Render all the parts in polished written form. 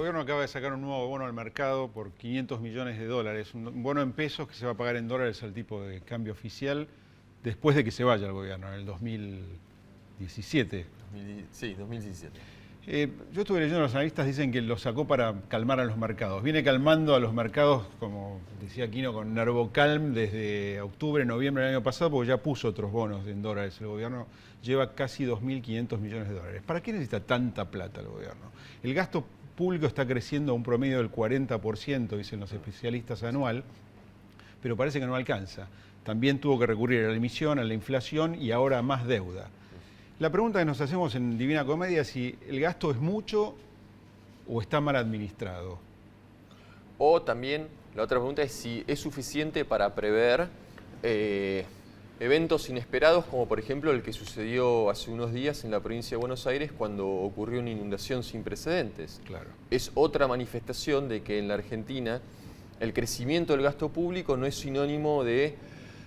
gobierno acaba de sacar un nuevo bono al mercado por 500 millones de dólares, un bono en pesos que se va a pagar en dólares al tipo de cambio oficial después de que se vaya el gobierno, en el 2017. Sí, 2017. Yo estuve leyendo, los analistas dicen que lo sacó para calmar a los mercados. Viene calmando a los mercados, como decía Aquino, con Nervocalm desde octubre, noviembre del año pasado, porque ya puso otros bonos en dólares. El gobierno lleva casi 2.500 millones de dólares. ¿Para qué necesita tanta plata el gobierno? El gasto público está creciendo a un promedio del 40%, dicen los especialistas, anual, pero parece que no alcanza. También tuvo que recurrir a la emisión, a la inflación y ahora a más deuda. La pregunta que nos hacemos en Divina Comedia es si el gasto es mucho o está mal administrado. O también, la otra pregunta es si es suficiente para prever eventos inesperados, como por ejemplo el que sucedió hace unos días en la provincia de Buenos Aires cuando ocurrió una inundación sin precedentes. Claro. Es otra manifestación de que en la Argentina el crecimiento del gasto público no es sinónimo de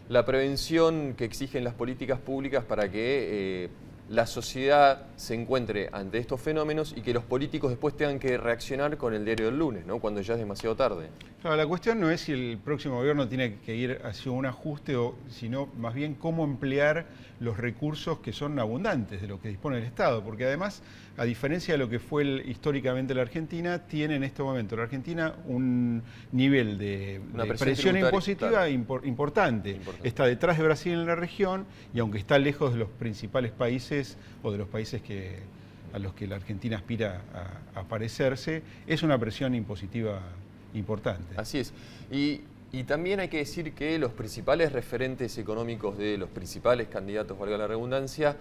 la prevención que exigen las políticas públicas para que la sociedad se encuentre ante estos fenómenos y que los políticos después tengan que reaccionar con el diario del lunes, ¿no? Cuando ya es demasiado tarde. Claro, la cuestión no es si el próximo gobierno tiene que ir hacia un ajuste, sino más bien cómo emplear los recursos que son abundantes de lo que dispone el Estado, porque además, a diferencia de lo que fue históricamente la Argentina, tiene en este momento la Argentina un nivel de presión impositiva, claro, importante. Está detrás de Brasil en la región y aunque está lejos de los principales países o de los países a los que la Argentina aspira a parecerse, es una presión impositiva importante. Así es. Y también hay que decir que los principales referentes económicos de los principales candidatos, valga la redundancia,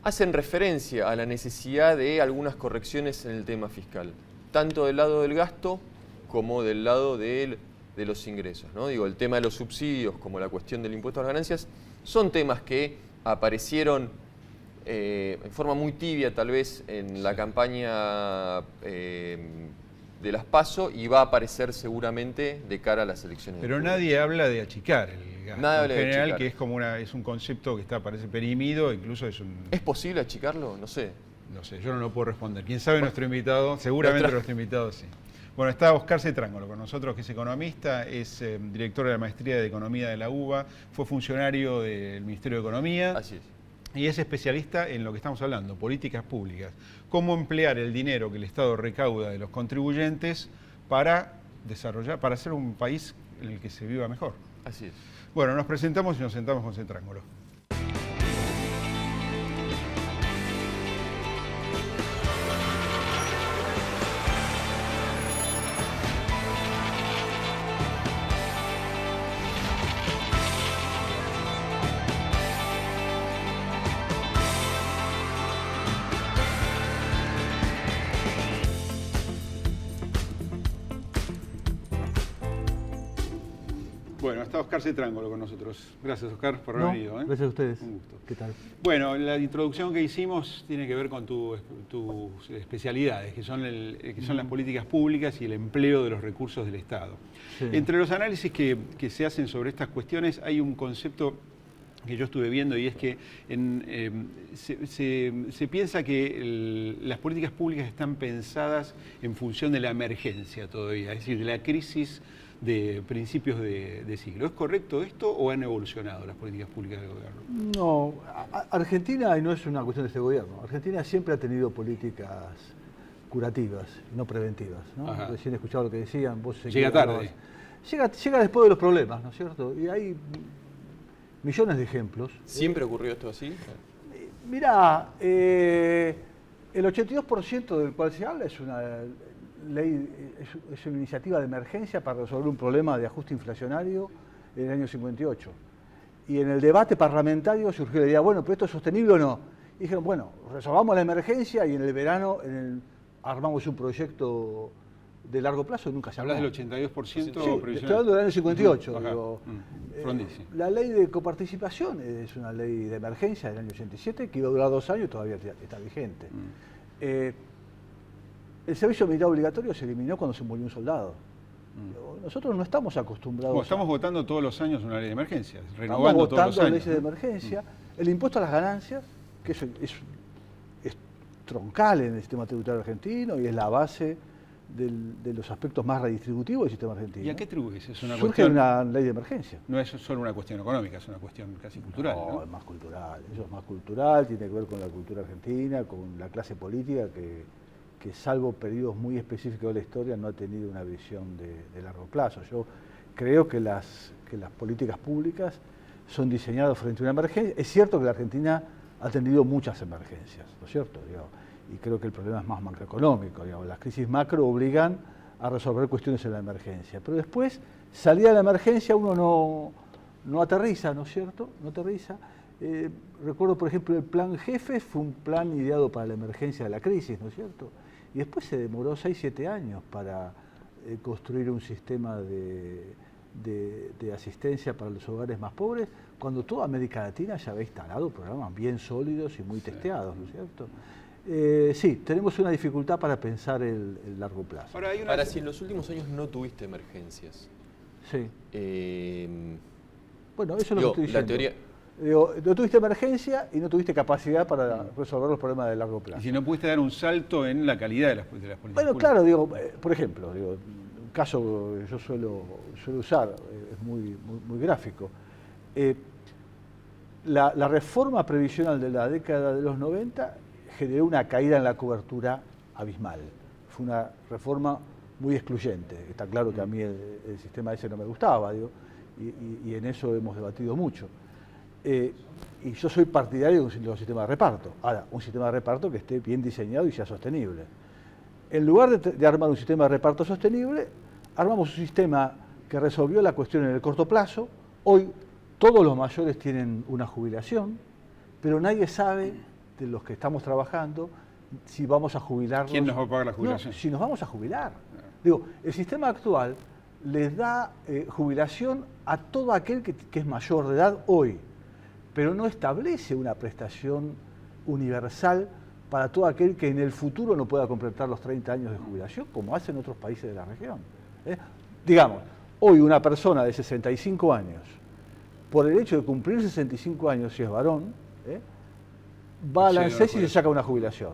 hacen referencia a la necesidad de algunas correcciones en el tema fiscal, tanto del lado del gasto como del lado de los ingresos, ¿no? Digo, el tema de los subsidios como la cuestión del impuesto a las ganancias son temas que aparecieron en forma muy tibia tal vez en la campaña de las PASO y va a aparecer seguramente de cara a las elecciones. Pero nadie habla de achicar el gasto. Nadie habla en general, de achicar. Que es como es un concepto que parece perimido, incluso es un... ¿Es posible achicarlo? No sé. No sé, yo no lo puedo responder. ¿Quién sabe nuestro invitado? Seguramente nuestro invitado sí. Bueno, está Oscar Cetrángolo con nosotros, que es economista, es director de la Maestría de Economía de la UBA, fue funcionario del Ministerio de Economía. Así es. Y es especialista en lo que estamos hablando, políticas públicas. Cómo emplear el dinero que el Estado recauda de los contribuyentes para desarrollar, para hacer un país en el que se viva mejor. Así es. Bueno, nos presentamos y nos sentamos con Cetrángolo. Bueno, está Oscar Cetrángolo con nosotros. Gracias, Oscar, por haber venido. Gracias a ustedes. Un gusto. ¿Qué tal? Bueno, la introducción que hicimos tiene que ver con tus especialidades, que son las políticas públicas y el empleo de los recursos del Estado. Sí. Entre los análisis que se hacen sobre estas cuestiones hay un concepto que yo estuve viendo y es que se piensa que las políticas públicas están pensadas en función de la emergencia todavía, es decir, de la crisis de principios de siglo. ¿Es correcto esto o han evolucionado las políticas públicas del gobierno? No, Argentina, y no es una cuestión de este gobierno, Argentina siempre ha tenido políticas curativas, no preventivas, ¿no? Recién he escuchado lo que decían. Vos llega tarde. Llega después de los problemas, ¿no es cierto? Y hay millones de ejemplos. ¿Siempre ocurrió esto así? Mirá, el 82% del cual se habla es una ley, es una iniciativa de emergencia para resolver un problema de ajuste inflacionario en el año 58. Y en el debate parlamentario surgió la idea, bueno, ¿pero esto es sostenible o no? Y dijeron, bueno, resolvamos la emergencia y en el verano armamos un proyecto de largo plazo, nunca se ¿Hablas del 82%? Sí, estoy hablando del año 58. Digo, la ley de coparticipación es una ley de emergencia del año 87 que iba a durar 2 años y todavía está vigente. El servicio militar obligatorio se eliminó cuando se murió un soldado. Nosotros no estamos acostumbrados. Bueno, estamos votando todos los años una ley de emergencia, renovando estamos votando todos los años. Leyes de emergencia. El impuesto a las ganancias, que es troncal en el sistema tributario argentino y es la base de los aspectos más redistributivos del sistema argentino. ¿Y a qué atribuís? Es una Surge cuestión, una ley de emergencia. no es solo una cuestión económica, es una cuestión casi cultural, No, ¿no? es más cultural. Eso es más cultural, tiene que ver con la cultura argentina, con la clase política que salvo periodos muy específicos de la historia no ha tenido una visión de largo plazo. Yo creo que las políticas públicas son diseñadas frente a una emergencia. Es cierto que la Argentina ha tenido muchas emergencias, ¿no es cierto? Y creo que el problema es más macroeconómico. Las crisis macro obligan a resolver cuestiones en la emergencia. Pero después, salida de la emergencia, uno no aterriza, ¿no es cierto? No aterriza. Recuerdo, por ejemplo, el plan Jefes fue un plan ideado para la emergencia de la crisis, ¿no es cierto? Y después se demoró 6, 7 años para construir un sistema de asistencia para los hogares más pobres, cuando toda América Latina ya había instalado programas bien sólidos y muy testeados, ¿no es cierto? Sí, tenemos una dificultad para pensar el largo plazo. Ahora, si en los últimos años no tuviste emergencias, Sí. digo, Bueno, eso es lo que estoy diciendo. la teoría... No tuviste emergencia y no tuviste capacidad para resolver los problemas de largo plazo. Y si no pudiste dar un salto en la calidad de las políticas Bueno, públicas. claro, por ejemplo, un caso que yo suelo usar, es muy gráfico. La reforma previsional de la década de los 90 generó una caída en la cobertura abismal. Fue una reforma muy excluyente. Está claro que a mí el sistema ese no me gustaba, y en eso hemos debatido mucho. Y yo soy partidario de un sistema de reparto. Ahora, un sistema de reparto que esté bien diseñado y sea sostenible. En lugar de armar un sistema de reparto sostenible, armamos un sistema que resolvió la cuestión en el corto plazo. Hoy todos los mayores tienen una jubilación, pero nadie sabe de los que estamos trabajando si vamos a jubilarnos. ¿Quién nos va a pagar la jubilación? No, si nos vamos a jubilar. Digo, el sistema actual les da jubilación a todo aquel que es mayor de edad hoy, pero no establece una prestación universal para todo aquel que en el futuro no pueda completar los 30 años de jubilación, como hacen otros países de la región. Digamos, hoy una persona de 65 años, por el hecho de cumplir 65 años si es varón, va al ANSES y se saca una jubilación.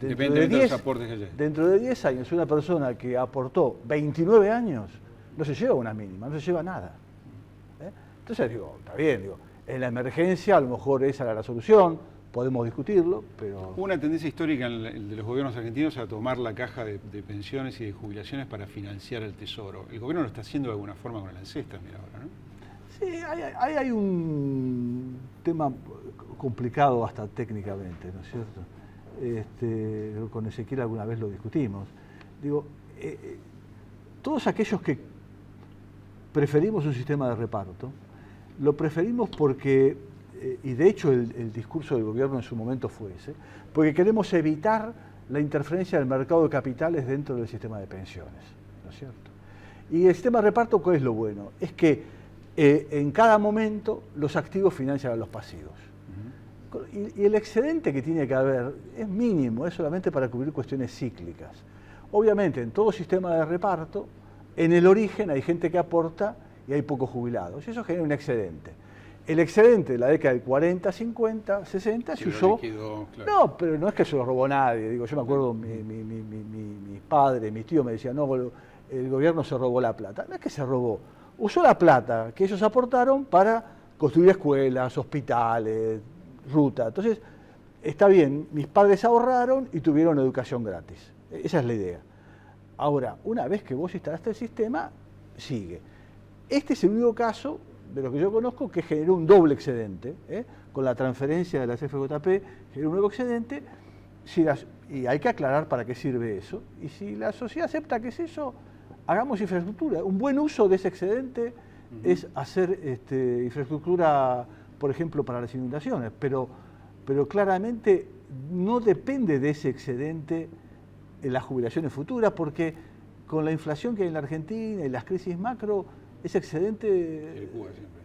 Depende de los aportes que llegue. Dentro de 10 años, una persona que aportó 29 años no se lleva una mínima, no se lleva nada. Entonces digo, está bien, en la emergencia a lo mejor esa era la solución, podemos discutirlo, pero... Hubo una tendencia histórica de los gobiernos argentinos a tomar la caja de pensiones y de jubilaciones para financiar el tesoro. El gobierno lo está haciendo de alguna forma con el ANSES también ahora, ¿no? Sí, hay un tema complicado hasta técnicamente, ¿no es cierto? Con Ezequiel alguna vez lo discutimos. Digo, todos aquellos que preferimos un sistema de reparto, lo preferimos porque, y de hecho el discurso del gobierno en su momento fue ese, porque queremos evitar la interferencia del mercado de capitales dentro del sistema de pensiones, ¿no es cierto? Y el sistema de reparto, ¿cuál es lo bueno? Es que en cada momento los activos financian a los pasivos. Y el excedente que tiene que haber es mínimo, es solamente para cubrir cuestiones cíclicas. Obviamente, en todo sistema de reparto, en el origen hay gente que aporta y hay pocos jubilados. Y eso genera un excedente. El excedente de la década del 40, 50, 60 se usó... Liquidó, claro. No, pero no es que se lo robó nadie. Digo, yo me acuerdo, mi padre, mi tío me decía, no, el gobierno se robó la plata. No es que se robó. Usó la plata que ellos aportaron para construir escuelas, hospitales, ruta. Entonces, está bien, mis padres ahorraron y tuvieron educación gratis. Esa es la idea. Ahora, una vez que vos instalaste el sistema, sigue. Este es el único caso de lo que yo conozco que generó un doble excedente, con la transferencia de la CFJP, generó un nuevo excedente, y hay que aclarar para qué sirve eso. Y si la sociedad acepta que es eso, hagamos infraestructura. Un buen uso de ese excedente es hacer infraestructura, por ejemplo, para las inundaciones, pero claramente no depende de ese excedente en las jubilaciones futuras, porque con la inflación que hay en la Argentina y las crisis macro, ese excedente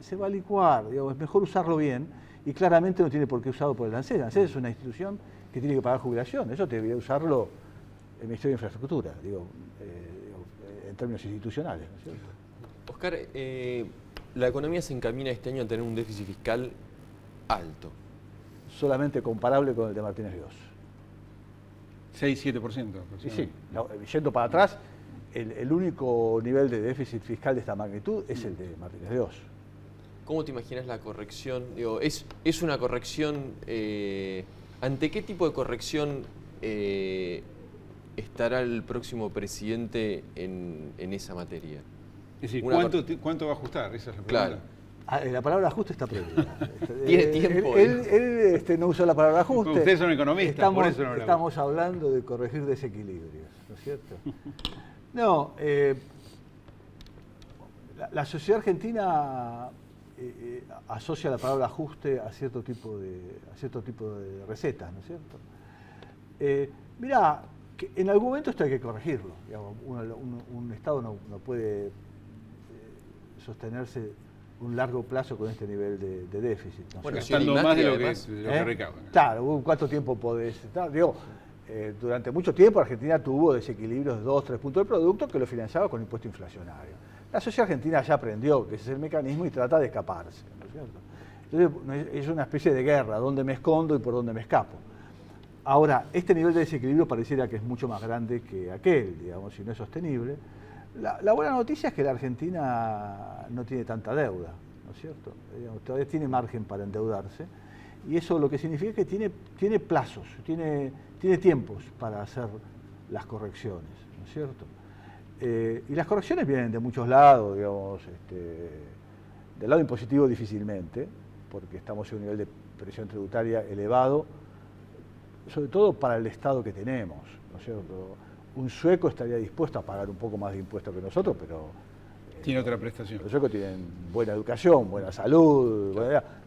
se va a licuar. Digamos, es mejor usarlo bien, y claramente no tiene por qué usarlo por el ANSES. El ANSES es una institución que tiene que pagar jubilación, eso debería usarlo el Ministerio de Infraestructura, en términos institucionales, ¿no es cierto? Oscar, la economía se encamina este año a tener un déficit fiscal alto. Solamente comparable con el de Martínez Ríos. 6-7% Sí, aproximadamente. yendo para atrás, el único nivel de déficit fiscal de esta magnitud es el de Martínez de Oz. ¿Cómo te imaginas la corrección? Digo, ¿es una corrección? ¿Ante qué tipo de corrección estará el próximo presidente en esa materia? Es decir, Una ¿cuánto va a ajustar? Esa es la Claro. pregunta. La palabra ajuste está prohibida. Tiene tiempo, Él no usó la palabra ajuste. Ustedes son economistas, por eso no hablamos. Estamos hablando de corregir desequilibrios, ¿no es cierto? No, la sociedad argentina asocia la palabra ajuste a cierto tipo de recetas, ¿no es cierto? Mirá, que en algún momento esto hay que corregirlo. Digamos, un Estado no puede sostenerse un largo plazo con este nivel de déficit, ¿no? Bueno, Gastando Macri, más de lo además, que recauda. Claro, ¿cuánto tiempo podés estar? Digo, durante mucho tiempo Argentina tuvo desequilibrios de 2-3 puntos del producto que lo financiaba con impuesto inflacionario. La sociedad argentina ya aprendió que ese es el mecanismo y trata de escaparse, ¿no es cierto? Entonces es una especie de guerra, dónde me escondo y por dónde me escapo. Ahora, este nivel de desequilibrio pareciera que es mucho más grande que aquel, digamos, y no es sostenible. La buena noticia es que la Argentina no tiene tanta deuda, ¿no es cierto? Digamos, todavía tiene margen para endeudarse, y eso lo que significa que tiene plazos, tiene tiempos para hacer las correcciones, ¿no es cierto? Y las correcciones vienen de muchos lados, digamos, del lado impositivo difícilmente, porque estamos en un nivel de presión tributaria elevado, sobre todo para el Estado que tenemos, ¿no es cierto? Un sueco estaría dispuesto a pagar un poco más de impuestos que nosotros, pero... Tiene otra prestación. Los suecos tienen buena educación, buena salud.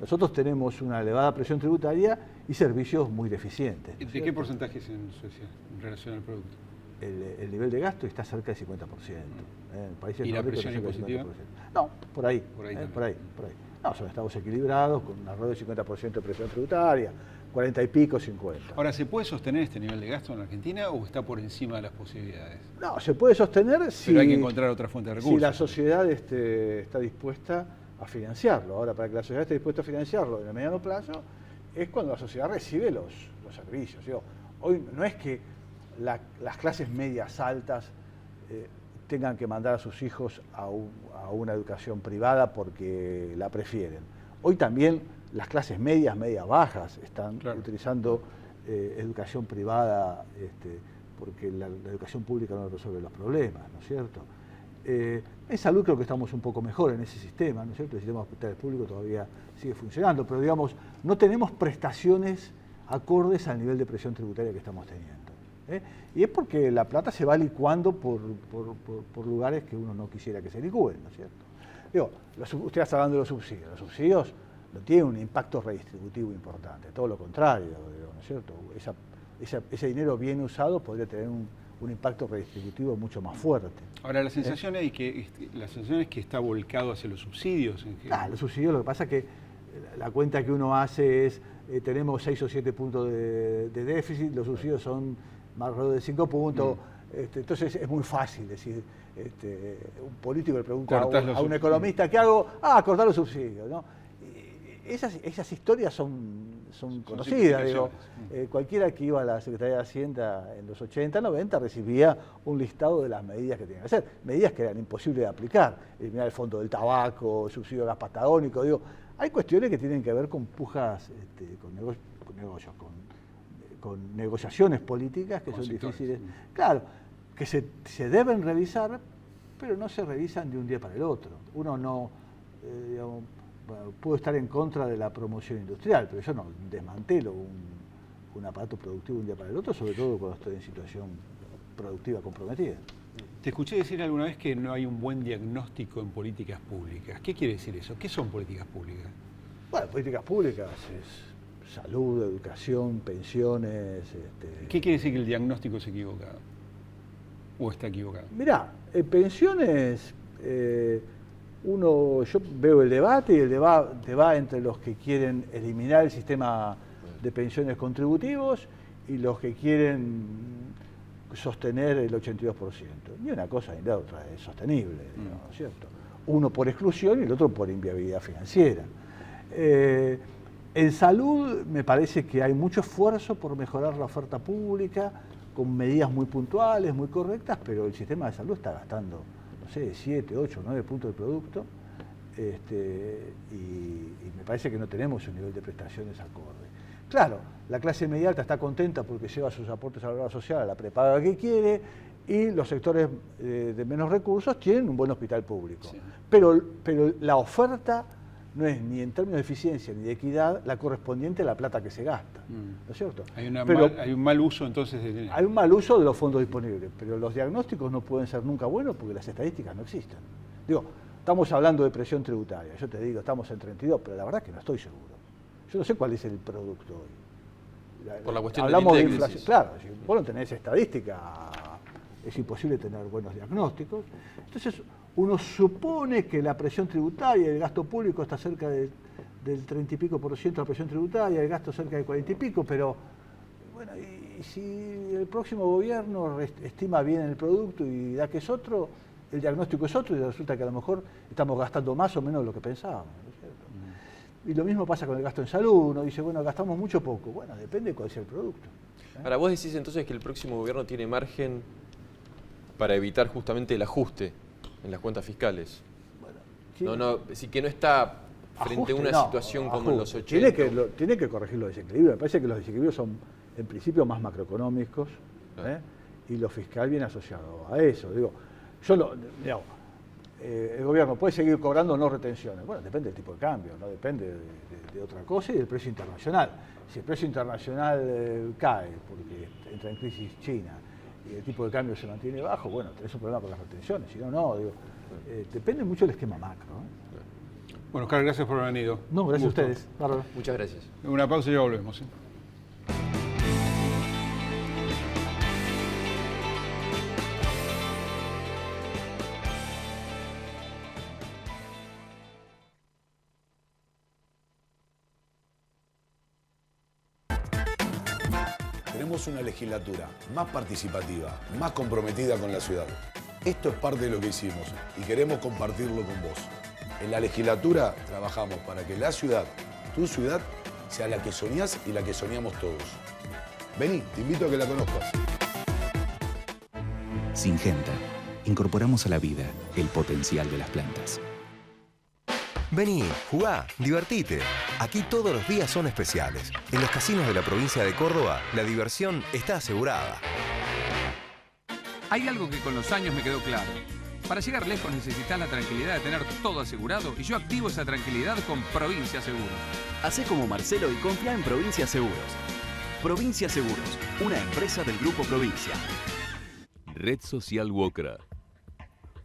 Nosotros tenemos una elevada presión tributaria y servicios muy deficientes, ¿no es ¿De cierto? qué porcentaje es en Suecia en relación al producto? El nivel de gasto está cerca del 50%. En países ¿Y la nórdicos presión está cerca del impositiva? 50%. No, por ahí. Por ahí también. Por ahí. No, son estados equilibrados, con un alrededor del 50% de presión tributaria, 40 y pico, 50. Ahora, ¿se puede sostener este nivel de gasto en la Argentina o está por encima de las posibilidades? No, se puede sostener si, Pero hay que encontrar otra fuente de recursos. si la sociedad está dispuesta a financiarlo. Ahora, para que la sociedad esté dispuesta a financiarlo en el mediano plazo, es cuando la sociedad recibe los servicios. Digo, hoy no es que las clases medias altas tengan que mandar a sus hijos a una educación privada porque la prefieren. Hoy también las clases medias bajas están utilizando educación privada porque la educación pública no resuelve los problemas, ¿no es cierto? En salud creo que estamos un poco mejor en ese sistema, ¿no es cierto? El sistema hospital público todavía sigue funcionando, pero digamos, no tenemos prestaciones acordes al nivel de presión tributaria que estamos teniendo. Y es porque la plata se va licuando por lugares que uno no quisiera que se licúen, ¿no es cierto? Digo, usted está hablando de los subsidios. Los subsidios no tienen un impacto redistributivo importante, todo lo contrario, digo, ¿no es cierto? Ese dinero bien usado podría tener un impacto redistributivo mucho más fuerte. Ahora, la sensación es que está volcado hacia los subsidios en general. Los subsidios, lo que pasa es que la cuenta que uno hace es, tenemos 6 o 7 puntos de déficit, los subsidios son más alrededor de 5 puntos, entonces es muy fácil decir, un político le pregunta a un economista, ¿qué hago? Cortar los subsidios, ¿no? Esas historias son conocidas, digo. Cualquiera que iba a la Secretaría de Hacienda en los 80, 90 recibía un listado de las medidas que tenían que hacer, medidas que eran imposibles de aplicar, eliminar el fondo del tabaco, el subsidio de gas patagónico, digo, hay cuestiones que tienen que ver con pujas, con negociaciones políticas que son difíciles, claro, que se deben revisar, pero no se revisan de un día para el otro. Uno no, digamos, puedo estar en contra de la promoción industrial, pero yo no desmantelo un aparato productivo de un día para el otro, sobre todo cuando estoy en situación productiva comprometida. Te escuché decir alguna vez que no hay un buen diagnóstico en políticas públicas. ¿Qué quiere decir eso? ¿Qué son políticas públicas? Bueno, políticas públicas es salud, educación, pensiones. ¿Qué quiere decir que el diagnóstico es equivocado? ¿O está equivocado? Mirá, en pensiones, yo veo el debate y el debate va entre los que quieren eliminar el sistema de pensiones contributivos y los que quieren sostener el 82%. Ni una cosa ni la otra es sostenible, ¿no es cierto? Uno por exclusión y el otro por inviabilidad financiera. En salud me parece que hay mucho esfuerzo por mejorar la oferta pública, con medidas muy puntuales, muy correctas, pero el sistema de salud está gastando, no sé, 7, 8, 9 puntos de producto, y me parece que no tenemos un nivel de prestaciones acorde. Claro, la clase media alta está contenta porque lleva sus aportes a la obra social a la prepaga que quiere, y los sectores de menos recursos tienen un buen hospital público. Sí. Pero la oferta no es ni en términos de eficiencia ni de equidad la correspondiente a la plata que se gasta, ¿no es cierto? Hay un mal uso entonces de dinero. Hay un mal uso de los fondos disponibles, pero los diagnósticos no pueden ser nunca buenos porque las estadísticas no existen. Digo, estamos hablando de presión tributaria, yo te digo, estamos en 32, pero la verdad es que no estoy seguro. Yo no sé cuál es el producto hoy. Por la cuestión hablamos del de inflación. Claro, si vos no tenés estadística, es imposible tener buenos diagnósticos. Entonces, uno supone que la presión tributaria y el gasto público está cerca del 30 y pico % de la presión tributaria, el gasto cerca del 40 y pico, pero bueno, y si el próximo gobierno estima bien el producto y da que es otro, el diagnóstico es otro y resulta que a lo mejor estamos gastando más o menos de lo que pensábamos, ¿no es cierto? Y lo mismo pasa con el gasto en salud, uno dice, bueno, gastamos mucho o poco, bueno, depende de cuál sea el producto. Ahora, vos decís entonces que el próximo gobierno tiene margen para evitar justamente el ajuste en las cuentas fiscales. Bueno, sí que no está frente a una situación como en los 80. Tiene que corregir los desequilibrios. Me parece que los desequilibrios son en principio más macroeconómicos, claro. Y lo fiscal viene asociado a eso. Digo, el gobierno puede seguir cobrando no retenciones. Bueno, depende del tipo de cambio, no depende de otra cosa y del precio internacional. Si el precio internacional cae porque entra en crisis China y el tipo de cambio se mantiene bajo, bueno, tenés un problema con las retenciones. Si no, digo, depende mucho del esquema macro. Bueno, Oscar, gracias por haber venido. No, gracias a ustedes. Bárbaro. Muchas gracias. Una pausa y ya volvemos. Tenemos una legislatura más participativa, más comprometida con la ciudad. Esto es parte de lo que hicimos y queremos compartirlo con vos. En la legislatura trabajamos para que la ciudad, tu ciudad, sea la que soñás y la que soñamos todos. Vení, te invito a que la conozcas. Syngenta. Incorporamos a la vida el potencial de las plantas. Vení, jugá, divertite. Aquí todos los días son especiales. En los casinos de la provincia de Córdoba, la diversión está asegurada. Hay algo que con los años me quedó claro. Para llegar lejos necesitas la tranquilidad de tener todo asegurado y yo activo esa tranquilidad con Provincia Seguros. Hacé como Marcelo y confía en Provincia Seguros. Provincia Seguros, una empresa del Grupo Provincia. Red Social Wocra.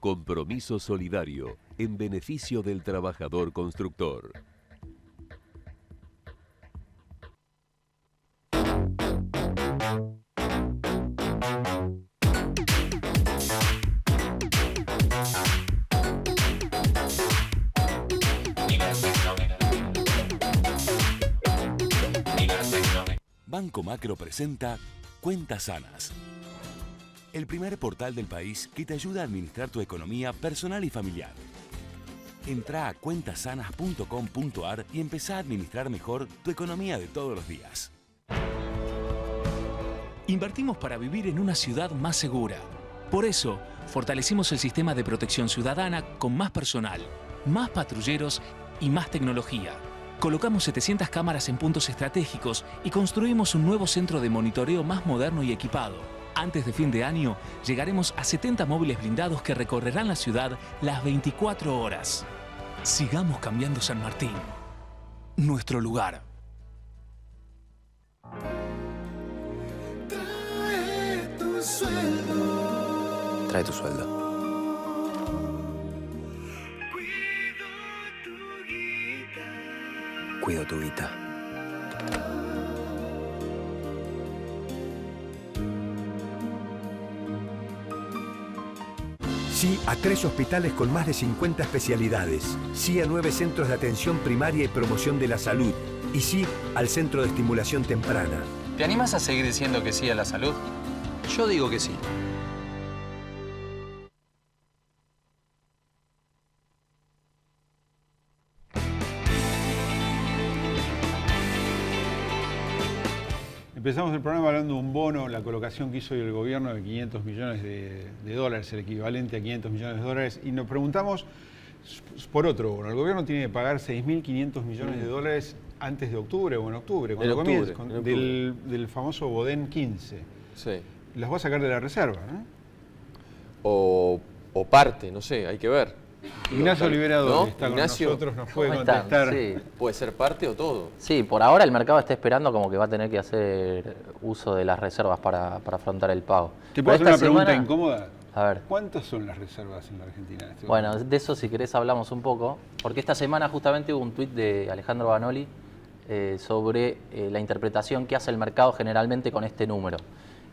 Compromiso solidario en beneficio del trabajador constructor. Banco Macro presenta Cuentas Sanas. El primer portal del país que te ayuda a administrar tu economía personal y familiar. Entrá a cuentasanas.com.ar y empezá a administrar mejor tu economía de todos los días. Invertimos para vivir en una ciudad más segura. Por eso, fortalecimos el sistema de protección ciudadana con más personal, más patrulleros y más tecnología. Colocamos 700 cámaras en puntos estratégicos y construimos un nuevo centro de monitoreo más moderno y equipado. Antes de fin de año, llegaremos a 70 móviles blindados que recorrerán la ciudad las 24 horas. Sigamos cambiando San Martín, nuestro lugar. Trae tu sueldo. Trae tu sueldo. Cuido tu guita. Sí a 3 hospitales con más de 50 especialidades. Sí a 9 centros de atención primaria y promoción de la salud. Y sí al Centro de Estimulación Temprana. ¿Te animas a seguir diciendo que sí a la salud? Yo digo que sí. Empezamos el programa hablando de un bono, la colocación que hizo el gobierno de 500 millones de dólares, el equivalente a 500 millones de dólares, y nos preguntamos por otro bono. El gobierno tiene que pagar 6.500 millones de dólares antes de octubre o en octubre, cuando comience, del famoso Bodén 15. Sí. Las va a sacar de la reserva, ¿no? O parte, no sé, hay que ver. Ignacio Liberador, ¿no? que está Ignacio, con nosotros, nos puede ¿cómo están? contestar. Sí. Puede ser parte o todo. Sí, por ahora el mercado está esperando como que va a tener que hacer uso de las reservas para afrontar el pago. ¿Te puedo hacer una pregunta semana, incómoda? A ver. ¿Cuántas son las reservas en la Argentina en este Bueno, momento? de eso si querés hablamos un poco, porque esta semana justamente hubo un tuit de Alejandro Banoli sobre la interpretación que hace el mercado generalmente con este número.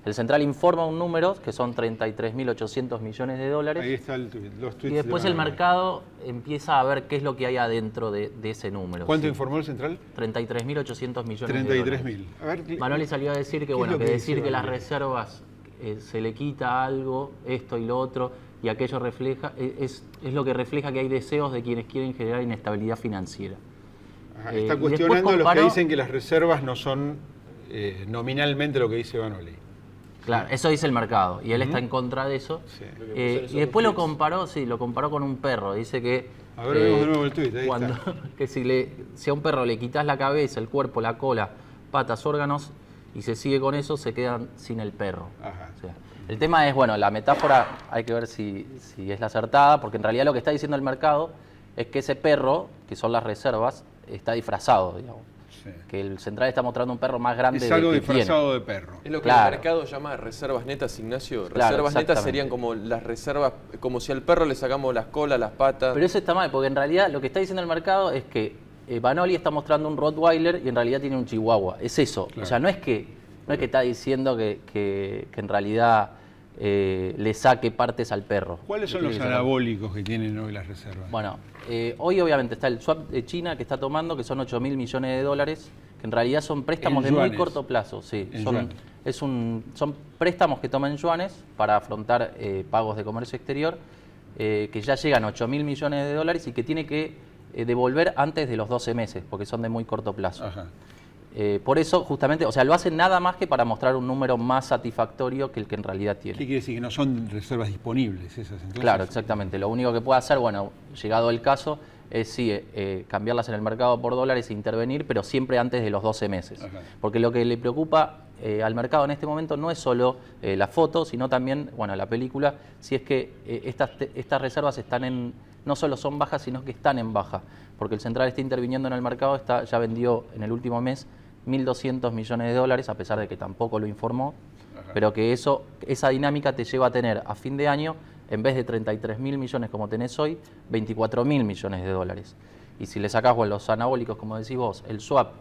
El Central informa un número que son 33.800 millones de dólares. Ahí está los tweets. Y después el mercado empieza a ver qué es lo que hay adentro de ese número. ¿Cuánto ¿sí? informó el Central? 33.800 millones de dólares. 33.000. A ver, Banoli salió a decir que, bueno, que decir que las reservas se le quita algo, esto y lo otro, y aquello refleja, es lo que refleja que hay deseos de quienes quieren generar inestabilidad financiera. Ajá, está cuestionando a los que dicen que las reservas no son nominalmente lo que dice Banoli. Claro, eso dice el mercado, y él está en contra de eso. Sí. Y después lo comparó con un perro. Dice que a ver, vemos de nuevo el tuit, ahí está. Que si a un perro le quitas la cabeza, el cuerpo, la cola, patas, órganos, y se sigue con eso, se quedan sin el perro. Ajá. O sea, el tema es, bueno, la metáfora hay que ver si es la acertada, porque en realidad lo que está diciendo el mercado es que ese perro, que son las reservas, está disfrazado, digamos. Sí. Que el Central está mostrando un perro más grande. Es algo disfrazado de perro. Es lo que el mercado llama reservas netas, Ignacio. Reservas netas serían como las reservas, como si al perro le sacamos las colas, las patas. Pero eso está mal, porque en realidad lo que está diciendo el mercado es que Banoli está mostrando un Rottweiler y en realidad tiene un Chihuahua. Es eso. Claro. O sea, no es que está diciendo que en realidad le saque partes al perro. ¿Cuáles son los anabólicos que tienen hoy las reservas? Bueno, hoy obviamente está el swap de China que está tomando, que son 8.000 millones de dólares, que en realidad son préstamos de muy corto plazo. Sí, son préstamos que toman yuanes para afrontar pagos de comercio exterior, que ya llegan a 8.000 millones de dólares y que tiene que devolver antes de los 12 meses, porque son de muy corto plazo. Ajá. Por eso, justamente, o sea, lo hacen nada más que para mostrar un número más satisfactorio que el que en realidad tiene. ¿Qué quiere decir? Que no son reservas disponibles esas, entonces. Claro, exactamente. Lo único que puede hacer, bueno, llegado el caso, es sí, cambiarlas en el mercado por dólares e intervenir, pero siempre antes de los 12 meses. Ajá. Porque lo que le preocupa al mercado en este momento no es solo la foto, sino también, bueno, la película, si es que estas reservas están no solo son bajas, sino que están en baja. Porque el Central está interviniendo en el mercado, ya vendió en el último mes 1.200 millones de dólares, a pesar de que tampoco lo informó, pero que esa dinámica te lleva a tener a fin de año, en vez de 33.000 millones como tenés hoy, 24.000 millones de dólares. Y si le sacás los anabólicos, como decís vos, el swap,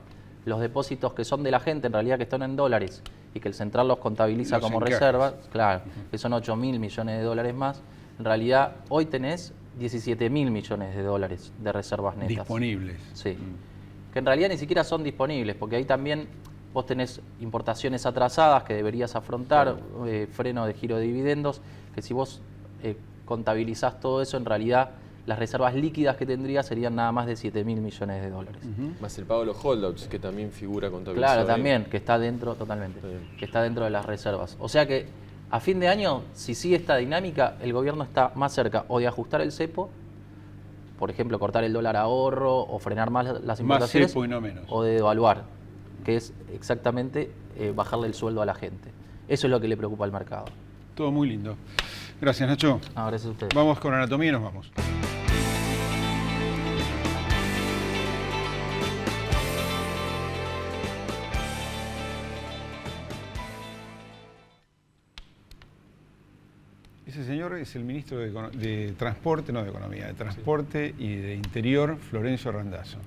los depósitos que son de la gente, en realidad que están en dólares, y que el Central los contabiliza como reservas, claro, que son 8.000 millones de dólares más, en realidad hoy tenés 17.000 millones de dólares de reservas netas. Disponibles. Sí. Que en realidad ni siquiera son disponibles, porque ahí también vos tenés importaciones atrasadas que deberías afrontar, freno de giro de dividendos, que si vos contabilizás todo eso, en realidad las reservas líquidas que tendrías serían nada más de 7.000 millones de dólares. Más el pago de los holdouts, que también figura contabilizado. Claro, también, que está dentro, totalmente, que está dentro de las reservas. O sea que a fin de año, si sigue esta dinámica, el gobierno está más cerca o de ajustar el cepo, por ejemplo, cortar el dólar ahorro o frenar más las importaciones, más cepo y no menos, o de devaluar, que es exactamente bajarle el sueldo a la gente. Eso es lo que le preocupa al mercado. Todo muy lindo. Gracias, Nacho. Gracias a ustedes. Vamos con anatomía y nos vamos. Ese señor es el ministro de Transporte, no de Economía, de Transporte y de Interior, Florencio Randazzo.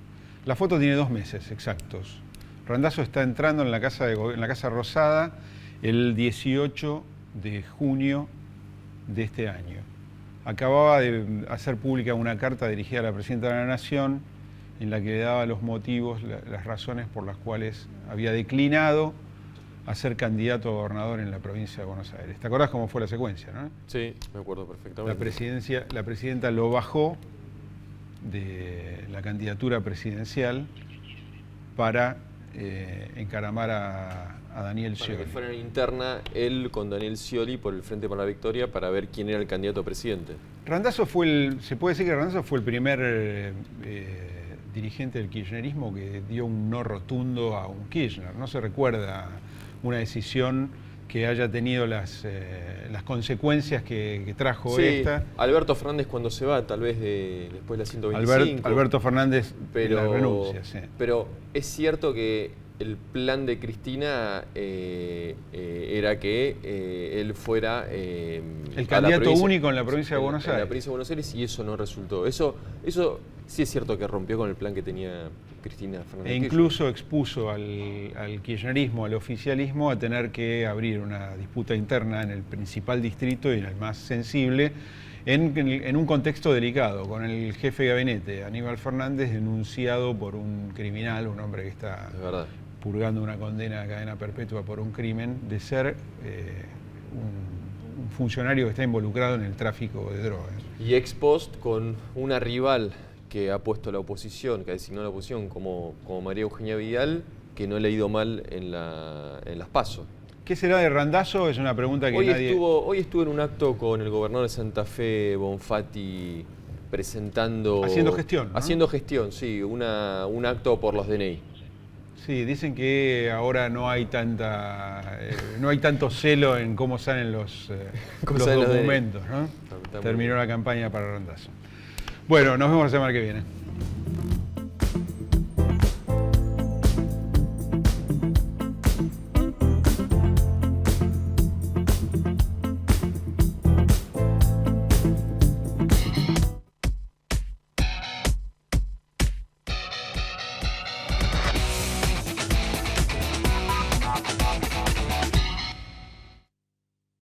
La foto tiene 2 meses exactos. Randazzo está entrando en la Casa Rosada el 18 de junio de este año. Acababa de hacer pública una carta dirigida a la Presidenta de la Nación en la que le daba los motivos, las razones por las cuales había declinado a ser candidato a gobernador en la provincia de Buenos Aires. ¿Te acordás cómo fue la secuencia, no? Sí, me acuerdo perfectamente. La presidenta lo bajó de la candidatura presidencial para encaramar a Daniel Scioli. Para que fuera en interna él con Daniel Scioli por el Frente para la Victoria para ver quién era el candidato a presidente. Randazzo se puede decir que Randazzo fue el primer dirigente del kirchnerismo que dio un no rotundo a un Kirchner. No se recuerda una decisión que haya tenido las consecuencias que trajo esta. Alberto Fernández cuando se va, tal vez después de la 125. Alberto Fernández la renuncia, sí. Pero es cierto que el plan de Cristina era que él fuera el candidato único en la provincia de Buenos Aires. En la provincia de Buenos Aires, y eso no resultó. Eso sí es cierto que rompió con el plan que tenía Cristina Fernández. E incluso expuso al kirchnerismo, al oficialismo, a tener que abrir una disputa interna en el principal distrito y en el más sensible, en un contexto delicado, con el jefe de gabinete, Aníbal Fernández, denunciado por un criminal, un hombre que está purgando una condena a cadena perpetua por un crimen, de ser un funcionario que está involucrado en el tráfico de drogas. Y ex post con una rival que ha puesto la oposición, que ha designado la oposición como María Eugenia Vidal, que no le ha ido mal en las PASO. ¿Qué será de Randazzo? Es una pregunta que hoy estuvo en un acto con el gobernador de Santa Fe, Bonfatti, presentando... Haciendo gestión, ¿no? Haciendo gestión, sí, un acto por los DNI. Sí, dicen que ahora no hay tanto celo en cómo salen los documentos, ¿no? Terminó la campaña para Randazzo. Bueno, nos vemos la semana que viene.